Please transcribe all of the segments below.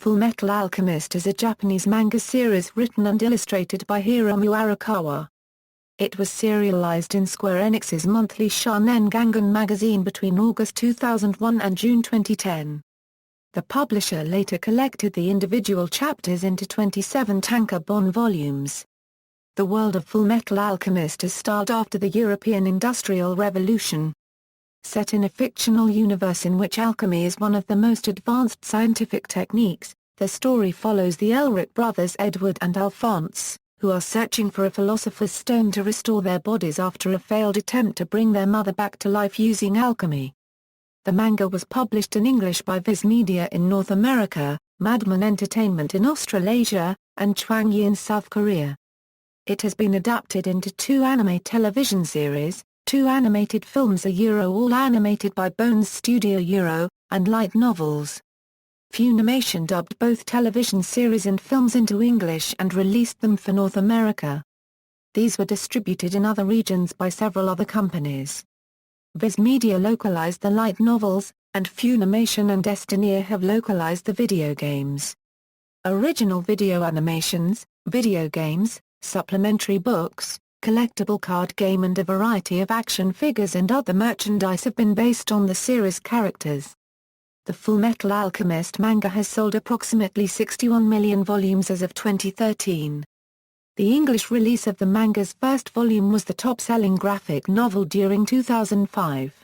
Fullmetal Alchemist is a Japanese manga series written and illustrated by Hiromu Arakawa. It was serialized in Square Enix's monthly Shōnen Gangan magazine between August 2001 and June 2010. The publisher later collected the individual chapters into 27 tankōbon volumes. The world of Fullmetal Alchemist is styled after the European Industrial Revolution. Set in a fictional universe in which alchemy is one of the most advanced scientific techniques, the story follows the Elric brothers Edward and Alphonse, who are searching for a philosopher's stone to restore their bodies after a failed attempt to bring their mother back to life using alchemy. The manga was published in English by Viz Media in North America, Madman Entertainment in Australasia, and Chwangyi in South Korea. It has been adapted into 2 anime television series, 2 animated films all animated by Bones Studio and light novels. Funimation dubbed both television series and films into English and released them for North America. These were distributed in other regions by several other companies. Viz Media localized the light novels, and Funimation and Destiny have localized the video games. Original video animations, video games, supplementary books, collectible card game and a variety of action figures and other merchandise have been based on the series' characters. The Fullmetal Alchemist manga has sold approximately 61 million volumes as of 2013. The English release of the manga's first volume was the top-selling graphic novel during 2005.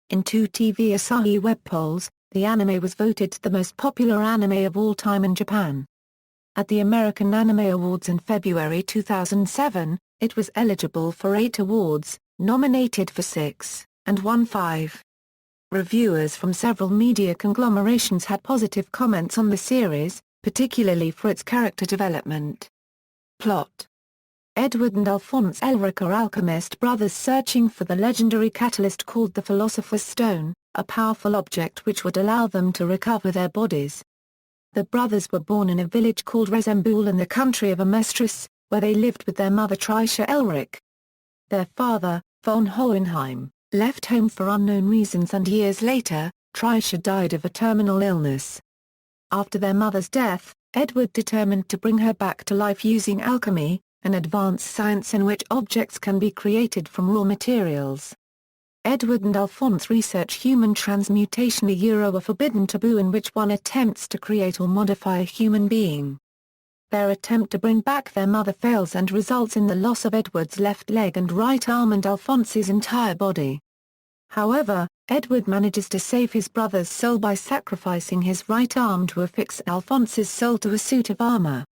In 2 TV Asahi web polls, the anime was voted the most popular anime of all time in Japan. At the American Anime Awards in February 2007, it was eligible for 8 awards, nominated for 6, and won 5. Reviewers from several media conglomerations had positive comments on the series, particularly for its character development. Plot: Edward and Alphonse Elric are alchemist brothers searching for the legendary catalyst called the Philosopher's Stone, a powerful object which would allow them to recover their bodies. The brothers were born in a village called Rezembul in the country of Amestris, where they lived with their mother Trisha Elric. Their father, von Hohenheim, left home for unknown reasons and years later, Trisha died of a terminal illness. After their mother's death, Edward determined to bring her back to life using alchemy, an advanced science in which objects can be created from raw materials. Edward and Alphonse research human transmutation, a forbidden taboo in which one attempts to create or modify a human being. Their attempt to bring back their mother fails and results in the loss of Edward's left leg and right arm and Alphonse's entire body. However, Edward manages to save his brother's soul by sacrificing his right arm to affix Alphonse's soul to a suit of armor.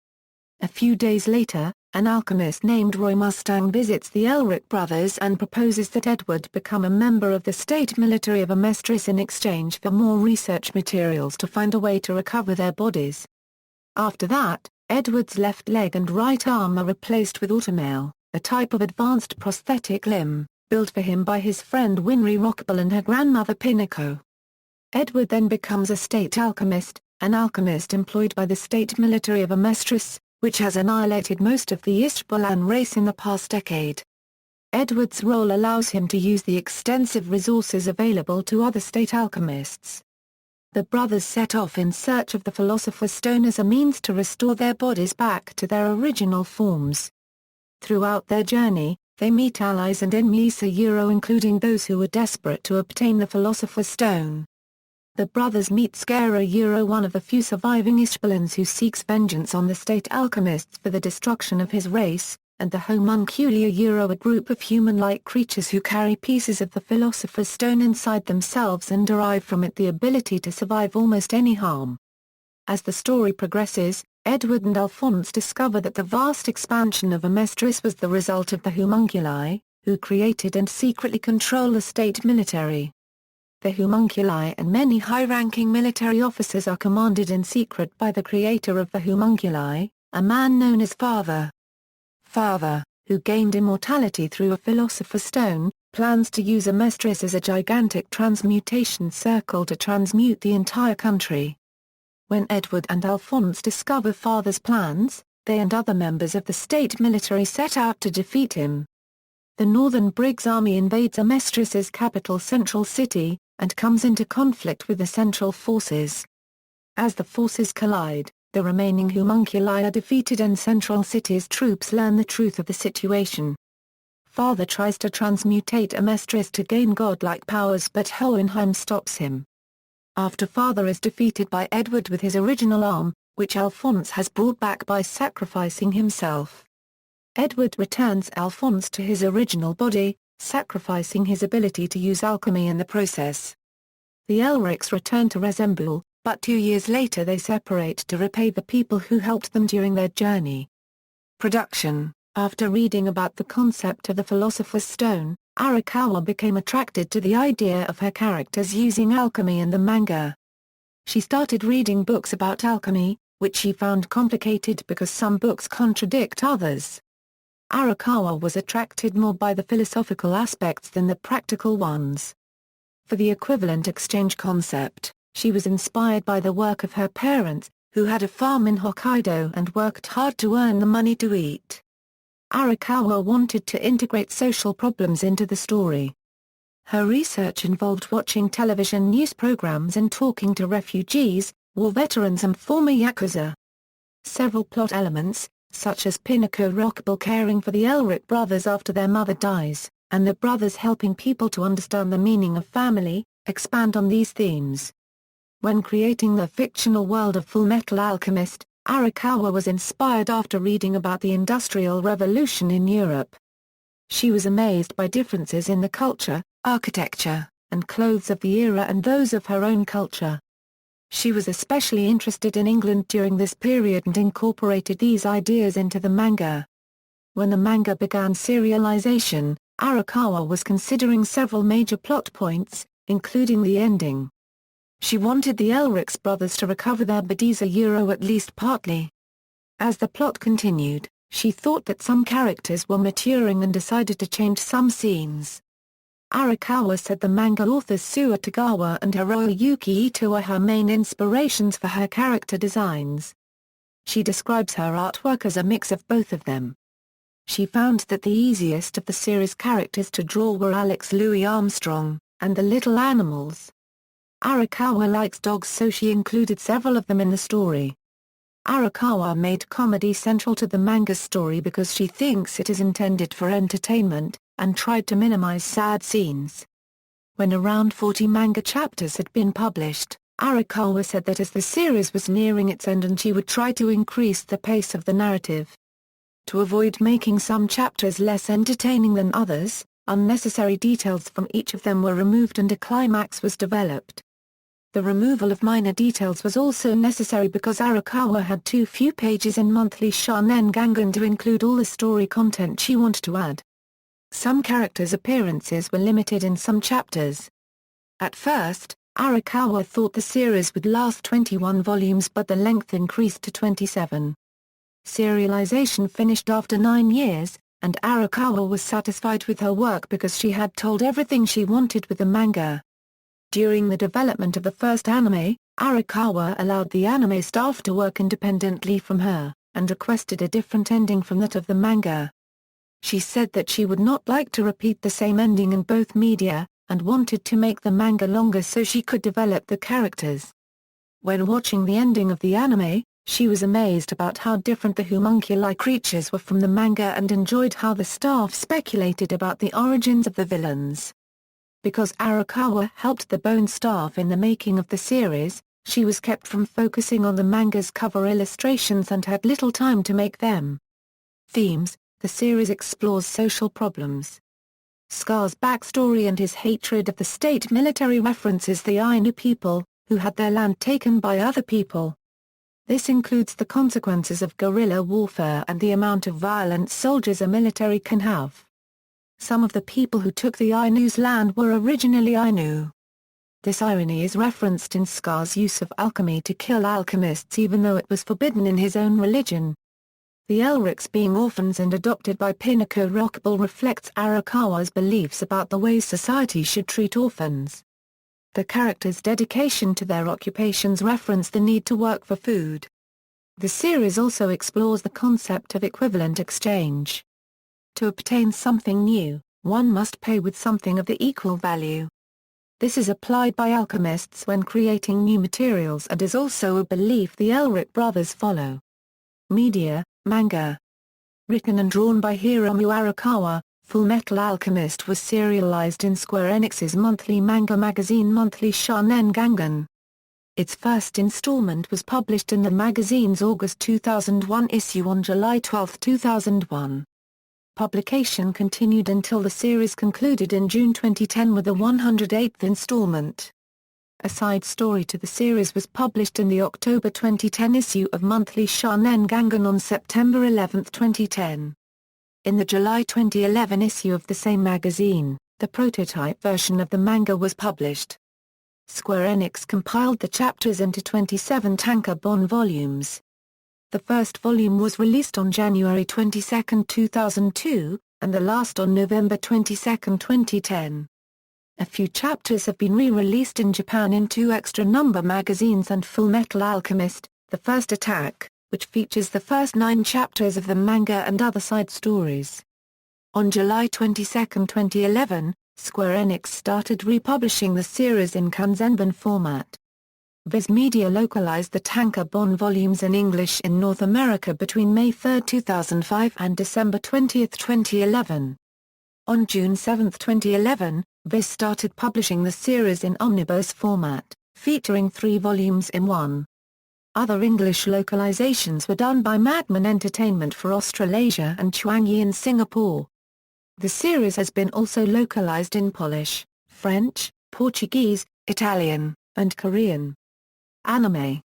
A few days later, an alchemist named Roy Mustang visits the Elric brothers and proposes that Edward become a member of the state military of Amestris in exchange for more research materials to find a way to recover their bodies. After that, Edward's left leg and right arm are replaced with automail, a type of advanced prosthetic limb, built for him by his friend Winry Rockable and her grandmother Pinako. Edward then becomes a state alchemist, an alchemist employed by the state military of Amestris, which has annihilated most of the Ishbalan race in the past decade. Edward's role allows him to use the extensive resources available to other state alchemists. The brothers set off in search of the Philosopher's Stone as a means to restore their bodies back to their original forms. Throughout their journey, they meet allies and enemies including those who were desperate to obtain the Philosopher's Stone. The brothers meet Skara one of the few surviving Ishbalans who seeks vengeance on the state alchemists for the destruction of his race, and the Homunculi a group of human-like creatures who carry pieces of the Philosopher's Stone inside themselves and derive from it the ability to survive almost any harm. As the story progresses, Edward and Alphonse discover that the vast expansion of Amestris was the result of the Homunculi, who created and secretly control the state military. The Homunculi and many high-ranking military officers are commanded in secret by the creator of the Homunculi, a man known as Father, who gained immortality through a Philosopher's Stone, plans to use Amestris as a gigantic transmutation circle to transmute the entire country. When Edward and Alphonse discover Father's plans, they and other members of the state military set out to defeat him. The Northern Briggs Army invades Amestris's capital Central City, and comes into conflict with the Central Forces. As the forces collide, the remaining homunculi are defeated and Central City's troops learn the truth of the situation. Father tries to transmutate Amestris to gain godlike powers but Hohenheim stops him. After Father is defeated by Edward with his original arm, which Alphonse has brought back by sacrificing himself. Edward returns Alphonse to his original body, sacrificing his ability to use alchemy in the process. The Elrics return to Rezembul, but 2 years later they separate to repay the people who helped them during their journey. Production. After reading about the concept of the Philosopher's Stone, Arakawa became attracted to the idea of her characters using alchemy in the manga. She started reading books about alchemy, which she found complicated because some books contradict others. Arakawa was attracted more by the philosophical aspects than the practical ones. For the equivalent exchange concept, she was inspired by the work of her parents, who had a farm in Hokkaido and worked hard to earn the money to eat. Arakawa wanted to integrate social problems into the story. Her research involved watching television news programs and talking to refugees, war veterans and former Yakuza. Several plot elements, such as Pinako Rockable caring for the Elric brothers after their mother dies, and the brothers helping people to understand the meaning of family, expand on these themes. When creating the fictional world of Fullmetal Alchemist, Arakawa was inspired after reading about the Industrial Revolution in Europe. She was amazed by differences in the culture, architecture, and clothes of the era and those of her own culture. She was especially interested in England during this period and incorporated these ideas into the manga. When the manga began serialization, Arakawa was considering several major plot points, including the ending. She wanted the Elric's brothers to recover their bodies at least partly. As the plot continued, she thought that some characters were maturing and decided to change some scenes. Arakawa said the manga authors Suo Tagawa and Hiroyuki Ito are her main inspirations for her character designs. She describes her artwork as a mix of both of them. She found that the easiest of the series' characters to draw were Alex Louis Armstrong, and the little animals. Arakawa likes dogs, so she included several of them in the story. Arakawa made comedy central to the manga's story because she thinks it is intended for entertainment, and tried to minimize sad scenes. When around 40 manga chapters had been published, Arakawa said that as the series was nearing its end and she would try to increase the pace of the narrative. To avoid making some chapters less entertaining than others, unnecessary details from each of them were removed and a climax was developed. The removal of minor details was also necessary because Arakawa had too few pages in monthly Shōnen Gangan to include all the story content she wanted to add. Some characters' appearances were limited in some chapters. At first, Arakawa thought the series would last 21 volumes, but the length increased to 27. Serialization finished after 9 years, and Arakawa was satisfied with her work because she had told everything she wanted with the manga. During the development of the first anime, Arakawa allowed the anime staff to work independently from her, and requested a different ending from that of the manga. She said that she would not like to repeat the same ending in both media, and wanted to make the manga longer so she could develop the characters. When watching the ending of the anime, she was amazed about how different the homunculi creatures were from the manga and enjoyed how the staff speculated about the origins of the villains. Because Arakawa helped the Bone staff in the making of the series, she was kept from focusing on the manga's cover illustrations and had little time to make them. Themes: the series explores social problems. Scar's backstory and his hatred of the state military references the Ainu people, who had their land taken by other people. This includes the consequences of guerrilla warfare and the amount of violence soldiers a military can have. Some of the people who took the Ainu's land were originally Ainu. This irony is referenced in Scar's use of alchemy to kill alchemists even though it was forbidden in his own religion. The Elrics being orphans and adopted by Pinako Rockable reflects Arakawa's beliefs about the way society should treat orphans. The characters' dedication to their occupations reference the need to work for food. The series also explores the concept of equivalent exchange. To obtain something new, one must pay with something of the equal value. This is applied by alchemists when creating new materials and is also a belief the Elric brothers follow. Media, manga. Written and drawn by Hiromu Arakawa, Fullmetal Alchemist was serialized in Square Enix's monthly manga magazine Monthly Shōnen Gangan. Its first installment was published in the magazine's August 2001 issue on July 12, 2001. Publication continued until the series concluded in June 2010 with the 108th installment. A side story to the series was published in the October 2010 issue of Monthly Shōnen Gangan on September 11, 2010. In the July 2011 issue of the same magazine, the prototype version of the manga was published. Square Enix compiled the chapters into 27 tankōbon volumes. The first volume was released on January 22, 2002, and the last on November 22, 2010. A few chapters have been re-released in Japan in 2 extra number magazines and Fullmetal Alchemist, The First Attack, which features the first 9 chapters of the manga and other side stories. On July 22, 2011, Square Enix started republishing the series in Kanzenban format. Viz Media localized the tankōbon volumes in English in North America between May 3, 2005 and December 20, 2011. On June 7, 2011, Viz started publishing the series in omnibus format, featuring 3 volumes in one. Other English localizations were done by Madman Entertainment for Australasia and Chuangyi in Singapore. The series has been also localized in Polish, French, Portuguese, Italian, and Korean. Anime.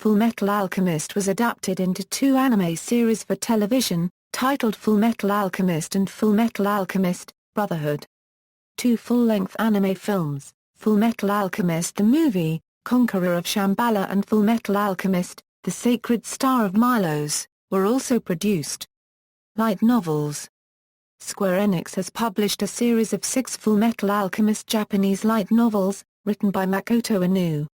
Fullmetal Alchemist was adapted into 2 anime series for television, titled Fullmetal Alchemist and Fullmetal Alchemist, Brotherhood. 2 full-length anime films, Fullmetal Alchemist the Movie, Conqueror of Shambhala and Fullmetal Alchemist, The Sacred Star of Milos, were also produced. Light novels. Square Enix has published a series of 6 Fullmetal Alchemist Japanese light novels, written by Makoto Inoue.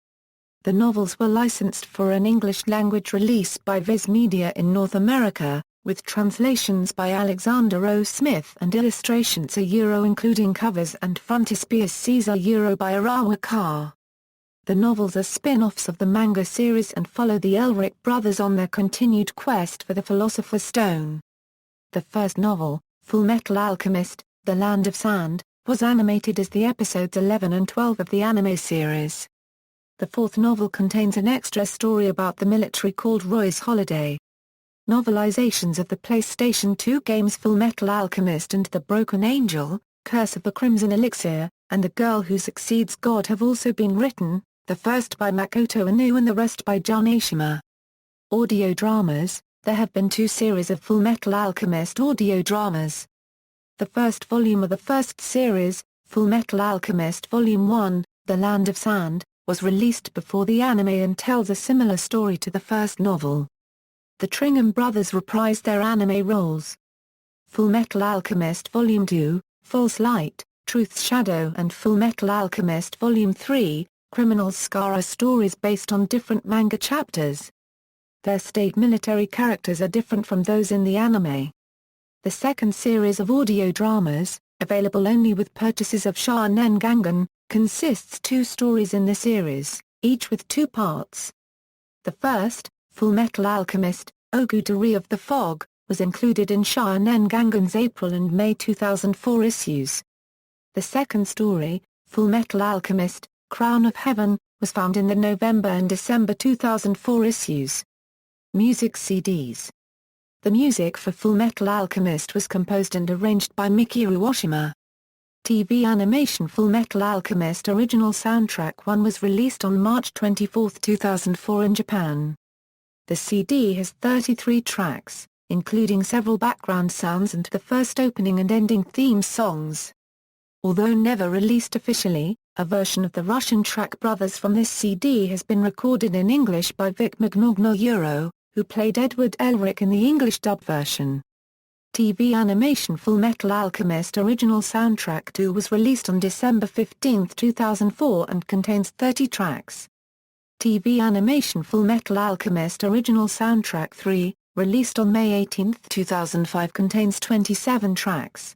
The novels were licensed for an English-language release by Viz Media in North America, with translations by Alexander O. Smith and illustrations including covers and frontispieces by Arakawa. The novels are spin-offs of the manga series and follow the Elric brothers on their continued quest for the Philosopher's Stone. The first novel, Fullmetal Alchemist, The Land of Sand, was animated as the episodes 11 and 12 of the anime series. The 4th novel contains an extra story about the military called Roy's Holiday. Novelizations of the PlayStation 2 games Fullmetal Alchemist and The Broken Angel, Curse of the Crimson Elixir, and The Girl Who Succeeds God have also been written, the first by Makoto Inoue and the rest by Jun Aishima. Audio dramas. There have been 2 series of Fullmetal Alchemist audio dramas. The first volume of the first series, Fullmetal Alchemist Volume 1, The Land of Sand, was released before the anime and tells a similar story to the first novel. The Tringham brothers reprised their anime roles. Fullmetal Alchemist Volume 2, False Light, Truth's Shadow and Fullmetal Alchemist Volume 3, Criminal Scar are stories based on different manga chapters. Their state military characters are different from those in the anime. The second series of audio dramas, available only with purchases of Shōnen Gangan, consists 2 stories in the series, each with 2 parts. The first, Fullmetal Alchemist, Ogudari of the Fog, was included in Shōnen Gangan's April and May 2004 issues. The second story, Fullmetal Alchemist, Crown of Heaven, was found in the November and December 2004 issues. Music CDs. The music for Fullmetal Alchemist was composed and arranged by Miki Iwashima. TV animation Fullmetal Alchemist Original Soundtrack 1 was released on March 24, 2004 in Japan. The CD has 33 tracks, including several background sounds and the first opening and ending theme songs. Although never released officially, a version of the Russian track Brothers from this CD has been recorded in English by Vic Mignogno, who played Edward Elric in the English dub version. TV animation Fullmetal Alchemist Original Soundtrack 2 was released on December 15, 2004 and contains 30 tracks. TV animation Fullmetal Alchemist Original Soundtrack 3, released on May 18, 2005 contains 27 tracks.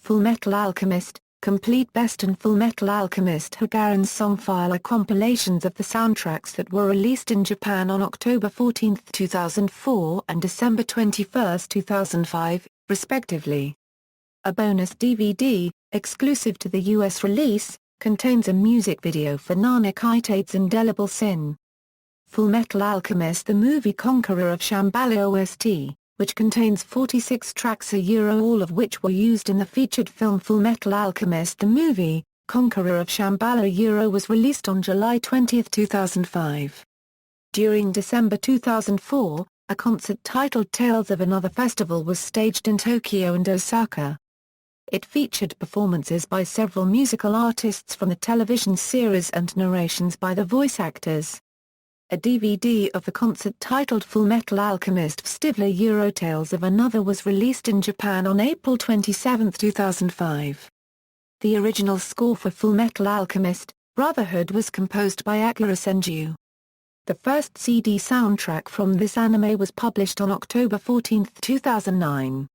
Fullmetal Alchemist, Complete Best and Fullmetal Alchemist Hagane's song file are compilations of the soundtracks that were released in Japan on October 14, 2004 and December 21, 2005, respectively. A bonus DVD, exclusive to the US release, contains a music video for Nana Kaitade's Indelible Sin. Fullmetal Alchemist The Movie Conqueror of Shambhala OST, which contains 46 tracks all of which were used in the featured film Fullmetal Alchemist The Movie, Conqueror of Shambhala was released on July 20, 2005. During December 2004, a concert titled Tales of Another Festival was staged in Tokyo and Osaka. It featured performances by several musical artists from the television series and narrations by the voice actors. A DVD of the concert titled Fullmetal Alchemist of Steel Tales of Another was released in Japan on April 27, 2005. The original score for Fullmetal Alchemist, Brotherhood was composed by Akira Senju. The first CD soundtrack from this anime was published on October 14, 2009.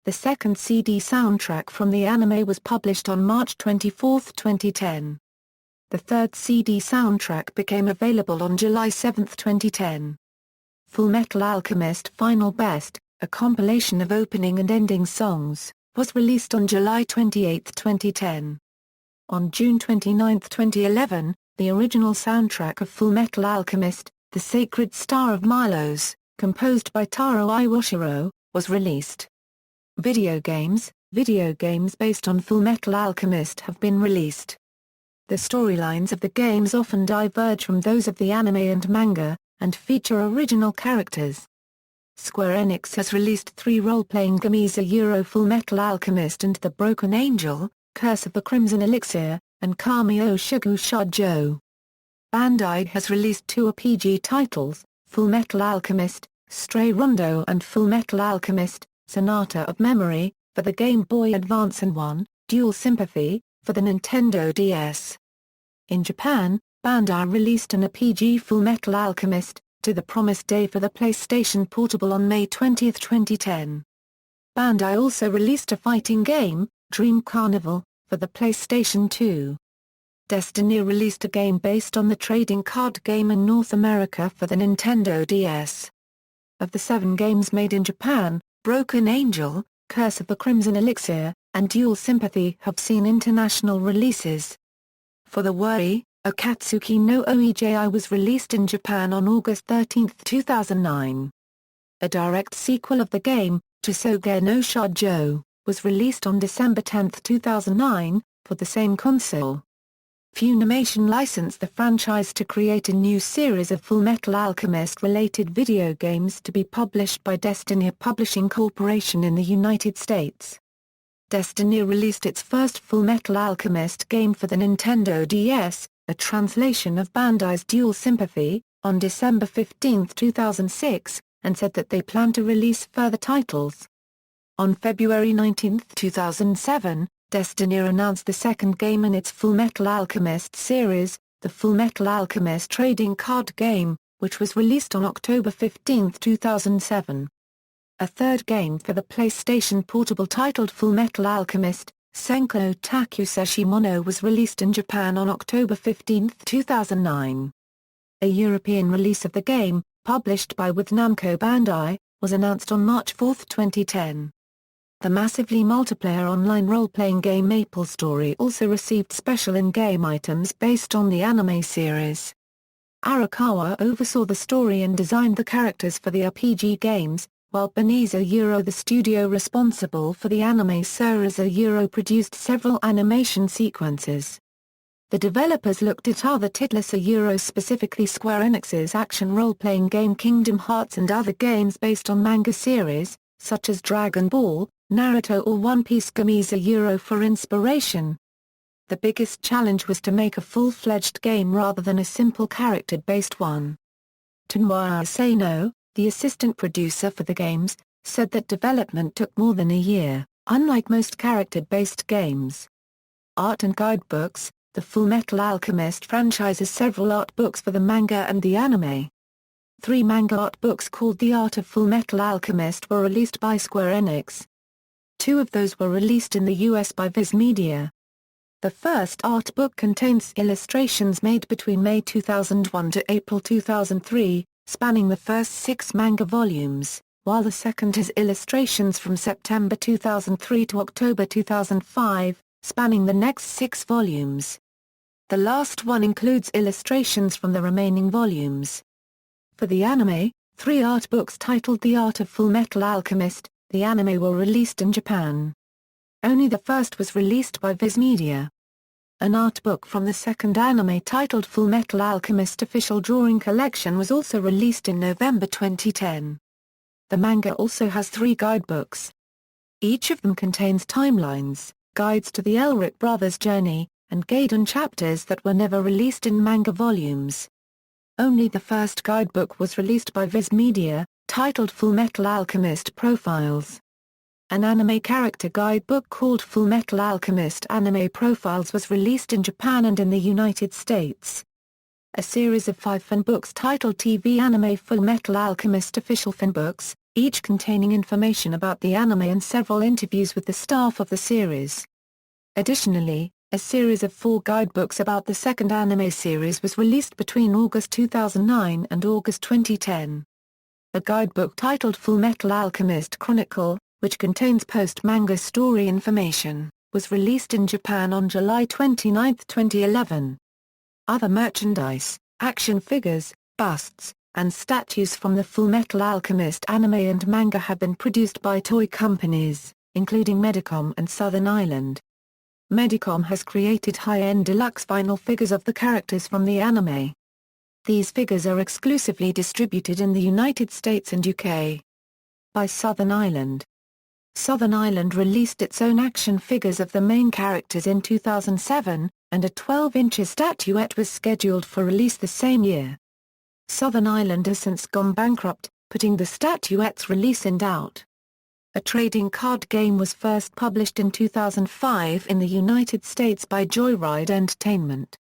The second CD soundtrack from the anime was published on March 24, 2010. The third CD soundtrack became available on July 7, 2010. Fullmetal Alchemist Final Best, a compilation of opening and ending songs, was released on July 28, 2010. On June 29, 2011, the original soundtrack of Fullmetal Alchemist, The Sacred Star of Milos, composed by Taro Iwashiro, was released. Video games based on Fullmetal Alchemist have been released. The storylines of the games often diverge from those of the anime and manga, and feature original characters. Square Enix has released 3 role-playing games Fullmetal Alchemist and the Broken Angel, Curse of the Crimson Elixir, and Kami o Shugu Shoujo. Bandai has released 2 RPG titles, Fullmetal Alchemist, Stray Rondo and Fullmetal Alchemist, Sonata of Memory, for the Game Boy Advance and 1, Dual Sympathy, for the Nintendo DS. In Japan, Bandai released an RPG Fullmetal Alchemist, To the Promised Day for the PlayStation Portable on May 20, 2010. Bandai also released a fighting game, Dream Carnival, for the PlayStation 2. Destiny released a game based on the trading card game in North America for the Nintendo DS. Of the 7 games made in Japan, Broken Angel, Curse of the Crimson Elixir, and Dual Sympathy have seen international releases. For the Wii, Akatsuki no Oijai was released in Japan on August 13, 2009. A direct sequel of the game, Tsuge no Shoujo, was released on December 10, 2009, for the same console. Funimation licensed the franchise to create a new series of Fullmetal Alchemist-related video games to be published by Destiny Publishing Corporation in the United States. Destiny released its first Fullmetal Alchemist game for the Nintendo DS, a translation of Bandai's Dual Sympathy, on December 15, 2006, and said that they plan to release further titles. On February 19, 2007, Destiny announced the second game in its Fullmetal Alchemist series, the Fullmetal Alchemist trading card game, which was released on October 15, 2007. A third game for the PlayStation Portable titled Fullmetal Alchemist, Senko Takuseshi Mono was released in Japan on October 15, 2009. A European release of the game, published by with Namco Bandai, was announced on March 4, 2010. The massively multiplayer online role-playing game MapleStory also received special in-game items based on the anime series. Arakawa oversaw the story and designed the characters for the RPG games, while Beniza the studio responsible for the anime Suriza produced several animation sequences. The developers looked at other titles specifically Square Enix's action role-playing game Kingdom Hearts and other games based on manga series, such as Dragon Ball, Naruto or One Piece games for inspiration. The biggest challenge was to make a full-fledged game rather than a simple character-based one. Tonwa Asano, the assistant producer for the games, said that development took more than a year, unlike most character-based games. Art and Guidebooks. The Fullmetal Alchemist franchise has several art books for the manga and the anime. 3 manga art books called The Art of Fullmetal Alchemist were released by Square Enix. 2 of those were released in the US by Viz Media. The first art book contains illustrations made between May 2001 to April 2003, spanning the first 6 manga volumes, while the second has illustrations from September 2003 to October 2005, spanning the next 6 volumes. The last one includes illustrations from the remaining volumes. For the anime, 3 art books titled The Art of Fullmetal Alchemist, the anime were released in Japan. Only the first was released by Viz Media. An art book from the second anime titled Fullmetal Alchemist Official Drawing Collection was also released in November 2010. The manga also has 3 guidebooks. Each of them contains timelines, guides to the Elric brothers' journey, and Gangan chapters that were never released in manga volumes. Only the first guidebook was released by Viz Media, titled Fullmetal Alchemist Profiles. An anime character guidebook called Fullmetal Alchemist Anime Profiles was released in Japan and in the United States. A series of 5 fanbooks titled TV Anime Fullmetal Alchemist Official Fanbooks, each containing information about the anime and several interviews with the staff of the series. Additionally, a series of 4 guidebooks about the second anime series was released between August 2009 and August 2010. A guidebook titled Fullmetal Alchemist Chronicle, which contains post-manga story information, was released in Japan on July 29, 2011. Other merchandise, action figures, busts, and statues from the Fullmetal Alchemist anime and manga have been produced by toy companies, including Medicom and Southern Island. Medicom has created high-end deluxe vinyl figures of the characters from the anime. These figures are exclusively distributed in the United States and UK. By Southern Island. Southern Island released its own action figures of the main characters in 2007, and a 12-inch statuette was scheduled for release the same year. Southern Island has since gone bankrupt, putting the statuette's release in doubt. A trading card game was first published in 2005 in the United States by Joyride Entertainment.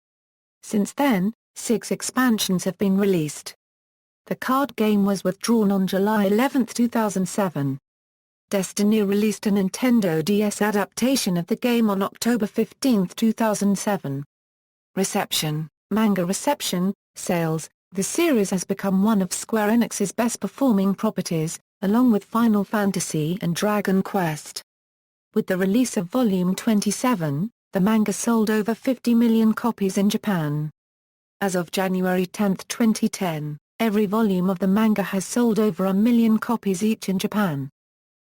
Since then, 6 expansions have been released. The card game was withdrawn on July 11, 2007. Destiny released a Nintendo DS adaptation of the game on October 15, 2007. Reception, manga reception, sales. The series has become one of Square Enix's best-performing properties, along with Final Fantasy and Dragon Quest. With the release of Volume 27, the manga sold over 50 million copies in Japan. As of January 10, 2010, every volume of the manga has sold over 1 million copies each in Japan.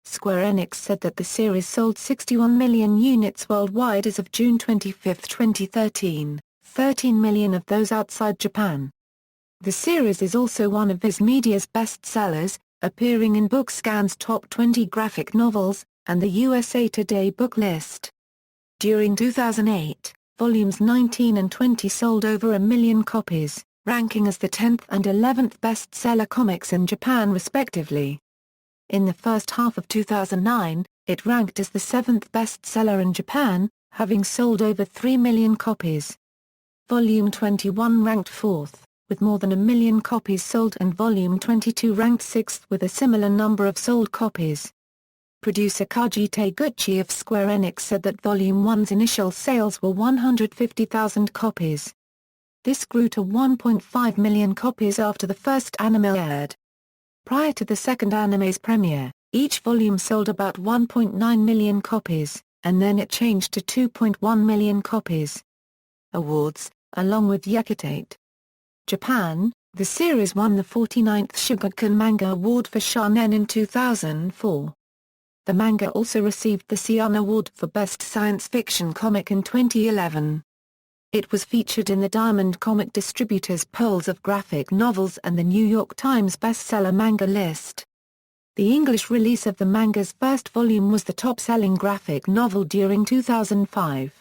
Square Enix said that the series sold 61 million units worldwide as of June 25, 2013, 13 million of those outside Japan. The series is also one of Viz Media's best-sellers, appearing in BookScan's top 20 graphic novels, and the USA Today book list. During 2008, volumes 19 and 20 sold over 1 million copies, ranking as the 10th and 11th best-seller comics in Japan respectively. In the first half of 2009, it ranked as the 7th best-seller in Japan, having sold over 3 million copies. Volume 21 ranked 4th, with more than 1 million copies sold, and Volume 22 ranked 6th with a similar number of sold copies. Producer Kaji Taguchi of Square Enix said that Volume 1's initial sales were 150,000 copies. This grew to 1.5 million copies after the first anime aired. Prior to the second anime's premiere, each volume sold about 1.9 million copies, and then it changed to 2.1 million copies. Awards, along with Yakutate. Japan, the series won the 49th Shogakukan Manga Award for Shōnen in 2004. The manga also received the Seiun Award for Best Science Fiction Comic in 2011. It was featured in the Diamond Comic Distributors polls of graphic novels and the New York Times bestseller manga list. The English release of the manga's first volume was the top-selling graphic novel during 2005.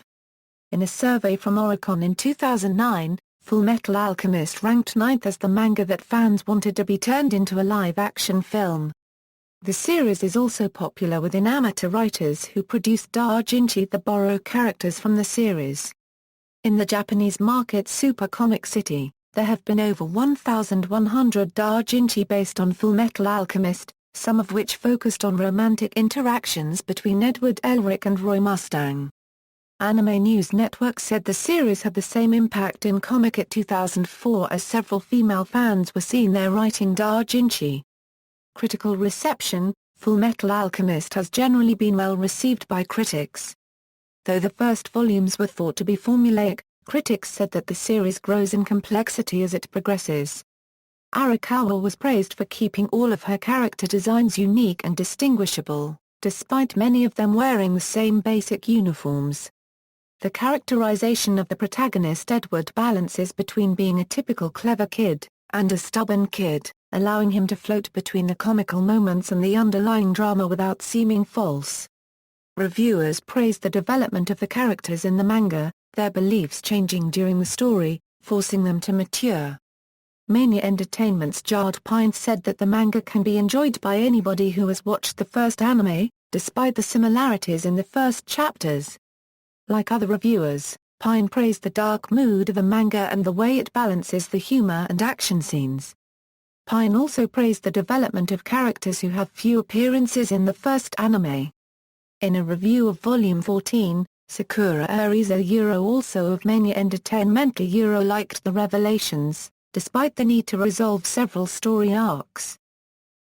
In a survey from Oricon in 2009, Fullmetal Alchemist ranked 9th as the manga that fans wanted to be turned into a live-action film. The series is also popular within amateur writers who produced doujinshi that borrow characters from the series. In the Japanese market Super Comic City, there have been over 1,100 doujinshi based on Fullmetal Alchemist, some of which focused on romantic interactions between Edward Elric and Roy Mustang. Anime News Network said the series had the same impact in Comic It 2004 as several female fans were seen there writing doujinshi. Critical reception: Fullmetal Alchemist has generally been well received by critics. Though the first volumes were thought to be formulaic, critics said that the series grows in complexity as it progresses. Arakawa was praised for keeping all of her character designs unique and distinguishable, despite many of them wearing the same basic uniforms. The characterization of the protagonist Edward balances between being a typical clever kid, and a stubborn kid, allowing him to float between the comical moments and the underlying drama without seeming false. Reviewers praised the development of the characters in the manga, their beliefs changing during the story, forcing them to mature. Mania Entertainment's Jard Pine said that the manga can be enjoyed by anybody who has watched the first anime, despite the similarities in the first chapters. Like other reviewers, Pine praised the dark mood of the manga and the way it balances the humor and action scenes. Pine also praised the development of characters who have few appearances in the first anime. In a review of Volume 14, Sakura Ariza also of Mania Entertainment liked the revelations, despite the need to resolve several story arcs.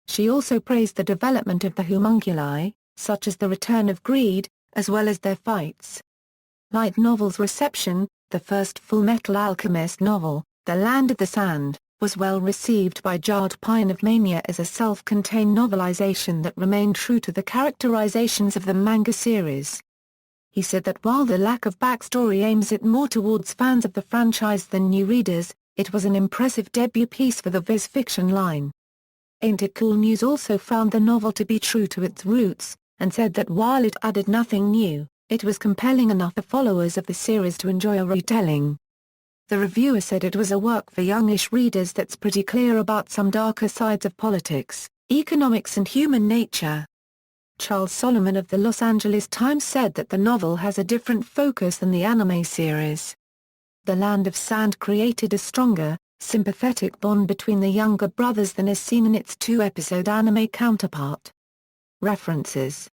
She also praised the development of the homunculi, such as the return of greed, as well as their fights. Light novels reception: the first Fullmetal Alchemist novel, The Land of the Sand, was well received by Jard Pine of Mania as a self-contained novelization that remained true to the characterizations of the manga series. He said that while the lack of backstory aims it more towards fans of the franchise than new readers, it was an impressive debut piece for the Viz fiction line. Ain't It Cool News also found the novel to be true to its roots, and said that while it added nothing new, it was compelling enough for followers of the series to enjoy a retelling. The reviewer said it was a work for youngish readers that's pretty clear about some darker sides of politics, economics and human nature. Charles Solomon of the Los Angeles Times said that the novel has a different focus than the anime series. The Land of Sand created a stronger, sympathetic bond between the younger brothers than is seen in its two-episode anime counterpart. References.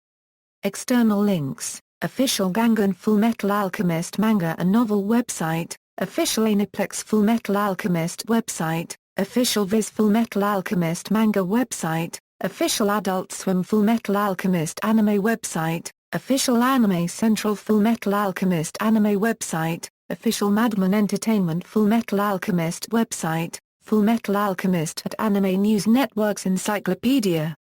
External links: Official Gangan Fullmetal Alchemist manga and novel website, Official Aniplex Fullmetal Alchemist website, Official Viz Fullmetal Alchemist manga website, Official Adult Swim Fullmetal Alchemist anime website, Official Anime Central Fullmetal Alchemist anime website, Official Madman Entertainment Fullmetal Alchemist website, Fullmetal Alchemist at Anime News Network's Encyclopedia.